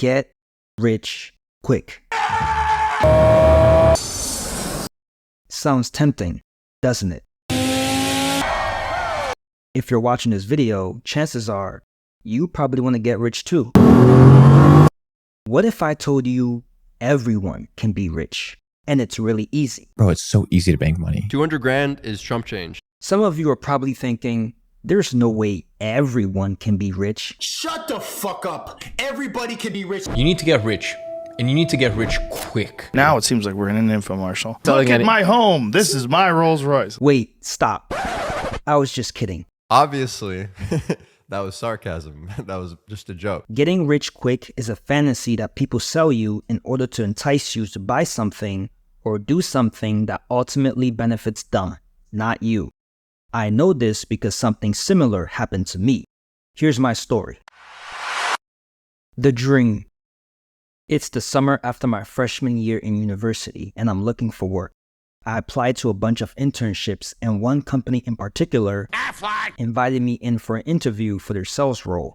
Get rich quick. Sounds tempting, doesn't it? If you're watching this video, chances are you probably want to get rich too. What if I told you everyone can be rich and it's really easy? Bro, it's so easy to bank money. 200 grand is chump change. Some of you are probably thinking, there's no way everyone can be rich. Shut the fuck up. Everybody can be rich. You need to get rich, and you need to get rich quick. Now it seems like we're in an infomercial. Look at my home. This is my Rolls Royce. Wait, stop. I was just kidding. Obviously, that was sarcasm. That was just a joke. Getting rich quick is a fantasy that people sell you in order to entice you to buy something or do something that ultimately benefits them, not you. I know this because something similar happened to me. Here's my story. The dream. It's the summer after my freshman year in university and I'm looking for work. I applied to a bunch of internships and one company in particular invited me in for an interview for their sales role.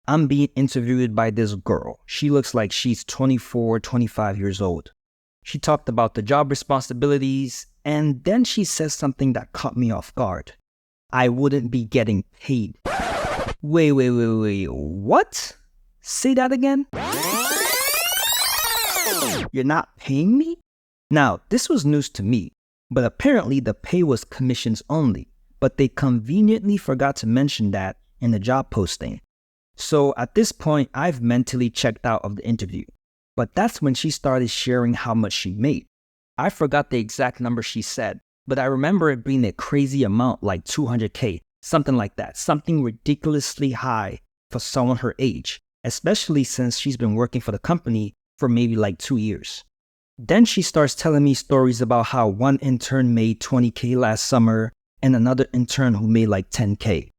I'm being interviewed by this girl. She looks like she's 24, 25 years old. She talked about the job responsibilities and then she says something that caught me off guard. I wouldn't be getting paid. Wait, what? Say that again? You're not paying me? Now, this was news to me, but apparently the pay was commissions only, but they conveniently forgot to mention that in the job posting. So at this point, I've mentally checked out of the interview, but that's when she started sharing how much she made. I forgot the exact number she said, but I remember it being a crazy amount like 200K, something like that, something ridiculously high for someone her age, especially since she's been working for the company for maybe like 2 years. Then she starts telling me stories about how one intern made 20K last summer and another intern who made like 10K.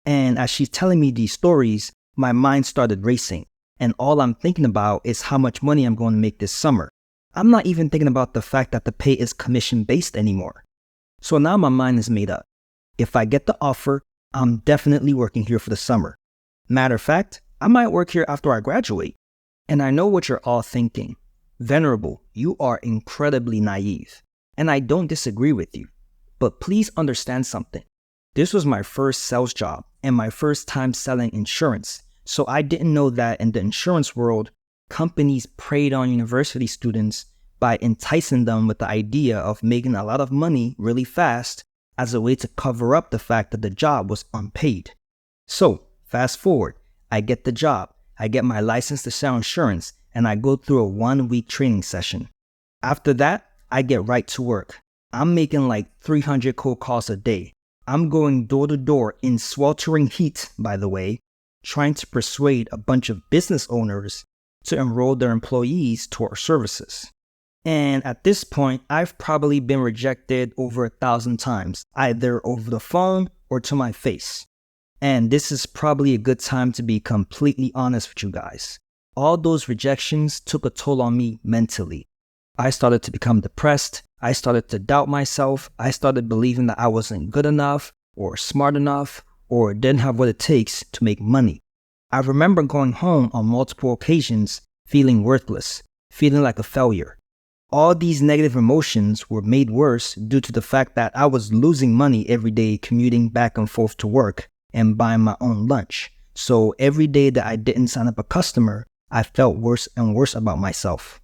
And as she's telling me these stories, my mind started racing. And all I'm thinking about is how much money I'm going to make this summer. I'm not even thinking about the fact that the pay is commission-based anymore. So now my mind is made up. If I get the offer, I'm definitely working here for the summer. Matter of fact, I might work here after I graduate. And I know what you're all thinking. Venerable, you are incredibly naive. And I don't disagree with you. But please understand something. This was my first sales job and my first time selling insurance. So I didn't know that in the insurance world, companies preyed on university students by enticing them with the idea of making a lot of money really fast as a way to cover up the fact that the job was unpaid. So, fast forward, I get the job, I get my license to sell insurance, and I go through a 1-week training session. After that, I get right to work. I'm making like 300 cold calls a day. I'm going door to door in sweltering heat, by the way, trying to persuade a bunch of business owners to enroll their employees to our services. And at this point, I've probably been rejected over 1,000 times, either over the phone or to my face. And this is probably a good time to be completely honest with you guys. All those rejections took a toll on me mentally. I started to become depressed. I started to doubt myself. I started believing that I wasn't good enough or smart enough or didn't have what it takes to make money. I remember going home on multiple occasions feeling worthless, feeling like a failure. All these negative emotions were made worse due to the fact that I was losing money every day commuting back and forth to work and buying my own lunch. So every day that I didn't sign up a customer, I felt worse and worse about myself.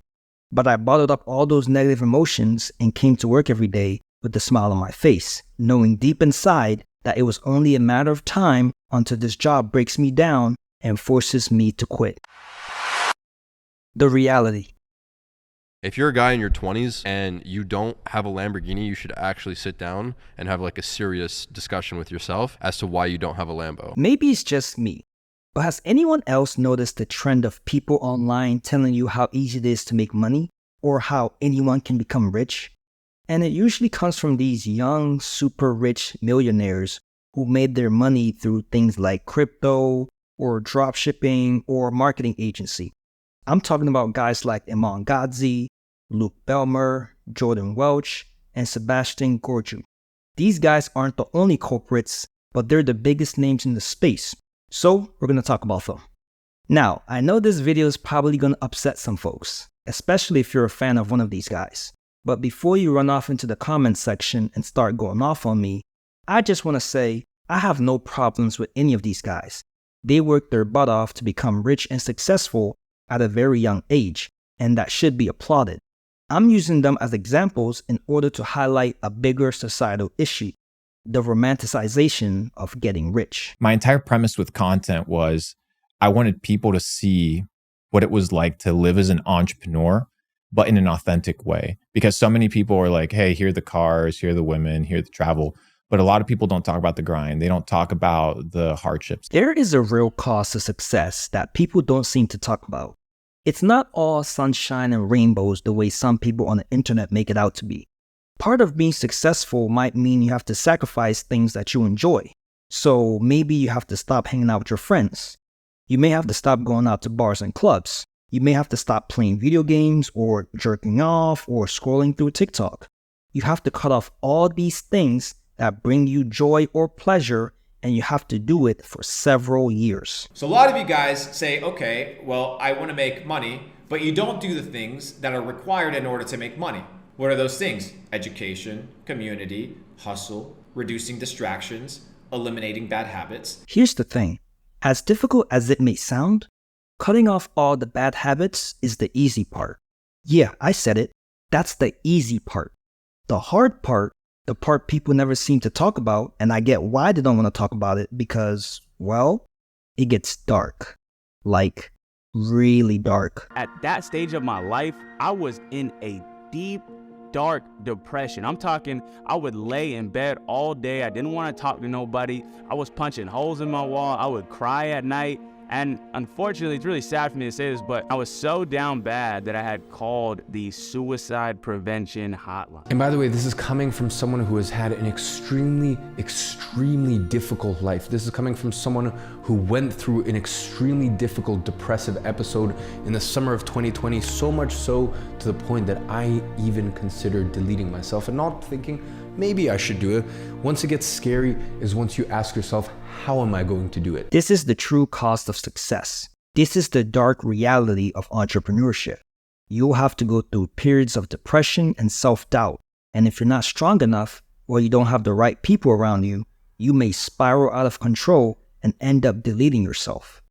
But I bottled up all those negative emotions and came to work every day with a smile on my face, knowing deep inside that it was only a matter of time until this job breaks me down and forces me to quit. The reality. If you're a guy in your 20s and you don't have a Lamborghini, you should actually sit down and have like a serious discussion with yourself as to why you don't have a Lambo. Maybe it's just me, but has anyone else noticed the trend of people online telling you how easy it is to make money or how anyone can become rich? And it usually comes from these young, super rich millionaires who made their money through things like crypto or dropshipping or marketing agency. I'm talking about guys like Iman Gadzhi, Belmar, Welch, and Sebastian Ghiorghiu. These guys aren't the only culprits, but they're the biggest names in the space. So we're going to talk about them. Now, I know this video is probably going to upset some folks, especially if you're a fan of one of these guys. But before you run off into the comments section and start going off on me, I just want to say I have no problems with any of these guys. They worked their butt off to become rich and successful at a very young age, and that should be applauded. I'm using them as examples in order to highlight a bigger societal issue, the romanticization of getting rich. My entire premise with content was I wanted people to see what it was like to live as an entrepreneur, but in an authentic way. Because so many people are like, hey, here are the cars, here are the women, here are the travel. But a lot of people don't talk about the grind. They don't talk about the hardships. There is a real cost to success that people don't seem to talk about. It's not all sunshine and rainbows the way some people on the internet make it out to be. Part of being successful might mean you have to sacrifice things that you enjoy. So maybe you have to stop hanging out with your friends. You may have to stop going out to bars and clubs. You may have to stop playing video games or jerking off or scrolling through TikTok. You have to cut off all these things that bring you joy or pleasure, and you have to do it for several years. So a lot of you guys say, okay, well, I want to make money, but you don't do the things that are required in order to make money. What are those things? Education, community, hustle, reducing distractions, eliminating bad habits. Here's the thing. As difficult as it may sound, cutting off all the bad habits is the easy part. Yeah, I said it. That's the easy part. The hard part, the part people never seem to talk about, and I get why they don't want to talk about it because, well, it gets dark. Like, really dark. At that stage of my life, I was in a deep, dark depression. I'm talking, I would lay in bed all day. I didn't want to talk to nobody. I was punching holes in my wall. I would cry at night. And unfortunately, it's really sad for me to say this, but I was so down bad that I had called the suicide prevention hotline. And by the way, this is coming from someone who has had an extremely, extremely difficult life. This is coming from someone who went through an extremely difficult depressive episode in the summer of 2020, so much so to the point that I even considered deleting myself and not thinking, maybe I should do it. Once it gets scary is once you ask yourself, how am I going to do it? This is the true cost of success. This is the dark reality of entrepreneurship. You'll have to go through periods of depression and self-doubt. And if you're not strong enough or you don't have the right people around you, you may spiral out of control and end up deleting yourself.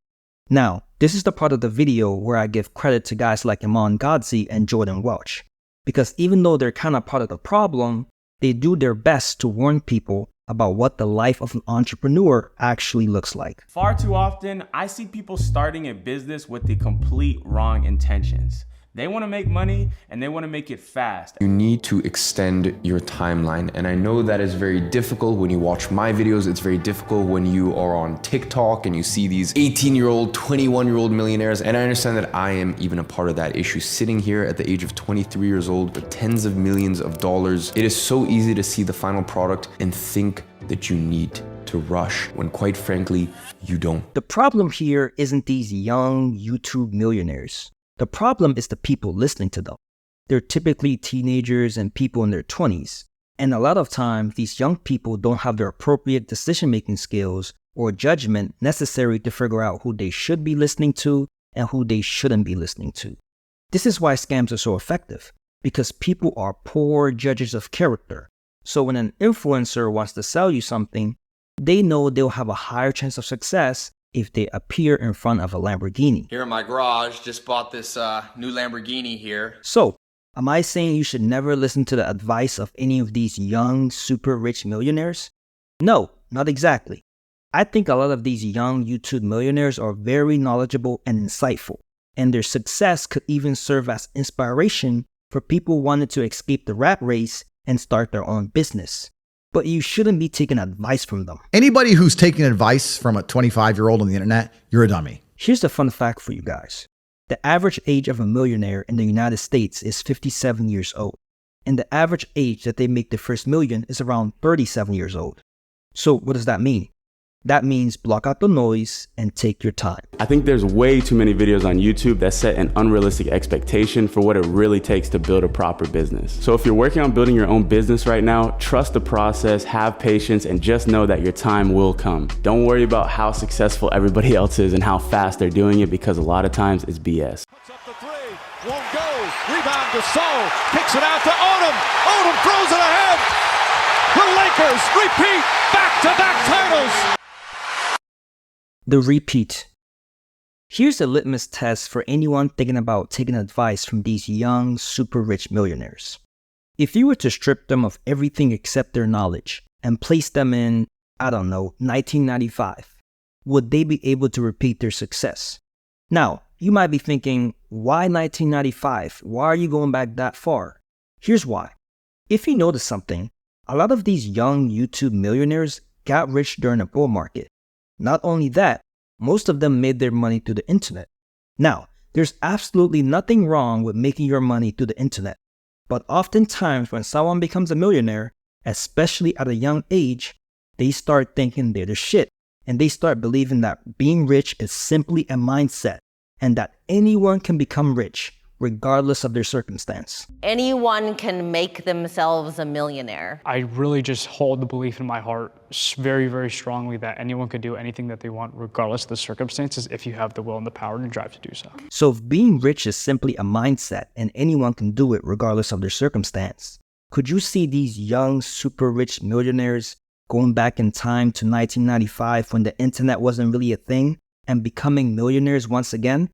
Now, this is the part of the video where I give credit to guys like Iman Gadzhi and Jordan Welch. Because even though they're kind of part of the problem, they do their best to warn people about what the life of an entrepreneur actually looks like. Far too often, I see people starting a business with the complete wrong intentions. They want to make money and they want to make it fast. You need to extend your timeline. And I know that is very difficult when you watch my videos. It's very difficult when you are on TikTok and you see these 18-year-old, 21-year-old millionaires. And I understand that I am even a part of that issue. Sitting here at the age of 23 years old with tens of millions of dollars, it is so easy to see the final product and think that you need to rush when quite frankly, you don't. The problem here isn't these young YouTube millionaires. The problem is the people listening to them. They're typically teenagers and people in their 20s. And a lot of times, these young people don't have the appropriate decision-making skills or judgment necessary to figure out who they should be listening to and who they shouldn't be listening to. This is why scams are so effective, because people are poor judges of character. So when an influencer wants to sell you something, they know they'll have a higher chance of success if they appear in front of a Lamborghini. Here in my garage, just bought this new Lamborghini here. So, am I saying you should never listen to the advice of any of these young, super rich millionaires? No, not exactly. I think a lot of these young YouTube millionaires are very knowledgeable and insightful, and their success could even serve as inspiration for people wanting to escape the rat race and start their own business. But you shouldn't be taking advice from them. Anybody who's taking advice from a 25-year-old on the internet, you're a dummy. Here's the fun fact for you guys. The average age of a millionaire in the United States is 57 years old. And the average age that they make their first million is around 37 years old. So what does that mean? That means block out the noise and take your time. I think there's way too many videos on YouTube that set an unrealistic expectation for what it really takes to build a proper business. So if you're working on building your own business right now, trust the process, have patience, and just know that your time will come. Don't worry about how successful everybody else is and how fast they're doing it, because a lot of times it's BS. Puts up the three, won't go, rebound to Sol, kicks it out to Odom, Odom throws it ahead. The Lakers repeat back-to-back titles. The repeat. Here's a litmus test for anyone thinking about taking advice from these young, super rich millionaires. If you were to strip them of everything except their knowledge and place them in, 1995, would they be able to repeat their success? Now, you might be thinking, why 1995? Why are you going back that far? Here's why. If you notice something, a lot of these young YouTube millionaires got rich during a bull market. Not only that, most of them made their money through the internet. Now, there's absolutely nothing wrong with making your money through the internet. But oftentimes when someone becomes a millionaire, especially at a young age, they start thinking they're the shit. And they start believing that being rich is simply a mindset and that anyone can become rich, regardless of their circumstance. Anyone can make themselves a millionaire. I really just hold the belief in my heart very, very strongly that anyone could do anything that they want, regardless of the circumstances, if you have the will and the power and the drive to do so. So if being rich is simply a mindset and anyone can do it regardless of their circumstance, could you see these young, super rich millionaires going back in time to 1995 when the internet wasn't really a thing and becoming millionaires once again?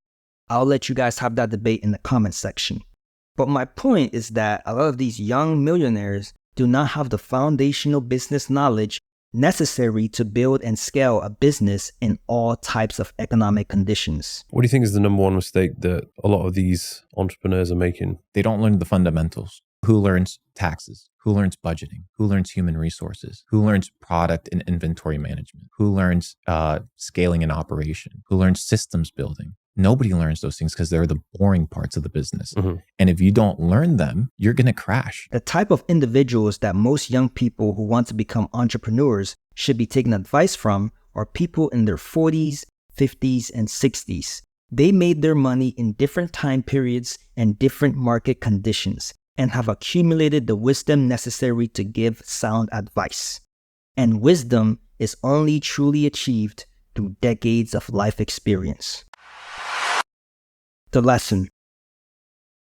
I'll let you guys have that debate in the comments section. But my point is that a lot of these young millionaires do not have the foundational business knowledge necessary to build and scale a business in all types of economic conditions. What do you think is the number one mistake that a lot of these entrepreneurs are making? They don't learn the fundamentals. Who learns taxes? Who learns budgeting? Who learns human resources? Who learns product and inventory management? Who learns scaling and operation? Who learns systems building? Nobody learns those things because they're the boring parts of the business. Mm-hmm. And if you don't learn them, you're going to crash. The type of individuals that most young people who want to become entrepreneurs should be taking advice from are people in their 40s, 50s, and 60s. They made their money in different time periods and different market conditions and have accumulated the wisdom necessary to give sound advice. And wisdom is only truly achieved through decades of life experience. The lesson.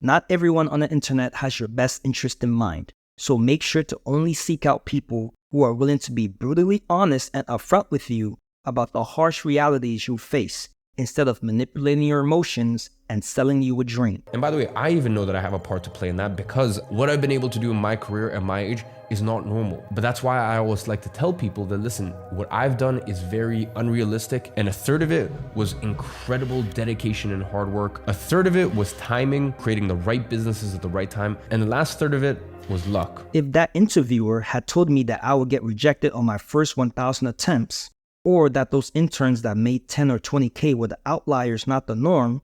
Not everyone on the internet has your best interest in mind, so make sure to only seek out people who are willing to be brutally honest and upfront with you about the harsh realities you face, instead of manipulating your emotions and selling you a dream. And by the way, I even know that I have a part to play in that, because what I've been able to do in my career at my age is not normal. But that's why I always like to tell people that, listen, what I've done is very unrealistic, and a third of it was incredible dedication and hard work. A third of it was timing, creating the right businesses at the right time, and the last third of it was luck. If that interviewer had told me that I would get rejected on my first 1,000 attempts, or that those interns that made 10 or 20K were the outliers, not the norm,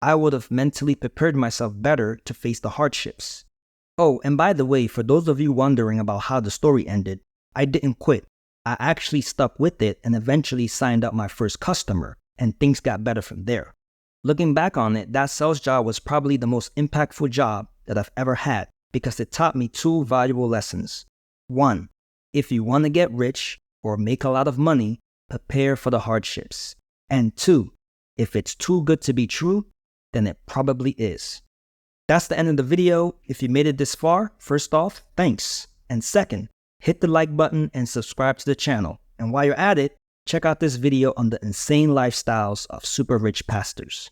I would have mentally prepared myself better to face the hardships. Oh, and by the way, for those of you wondering about how the story ended, I didn't quit. I actually stuck with it and eventually signed up my first customer, and things got better from there. Looking back on it, that sales job was probably the most impactful job that I've ever had because it taught me two valuable lessons. One, if you want to get rich or make a lot of money, prepare for the hardships. And two, if it's too good to be true, then it probably is. That's the end of the video. If you made it this far, first off, thanks. And second, hit the like button and subscribe to the channel. And while you're at it, check out this video on the insane lifestyles of super rich pastors.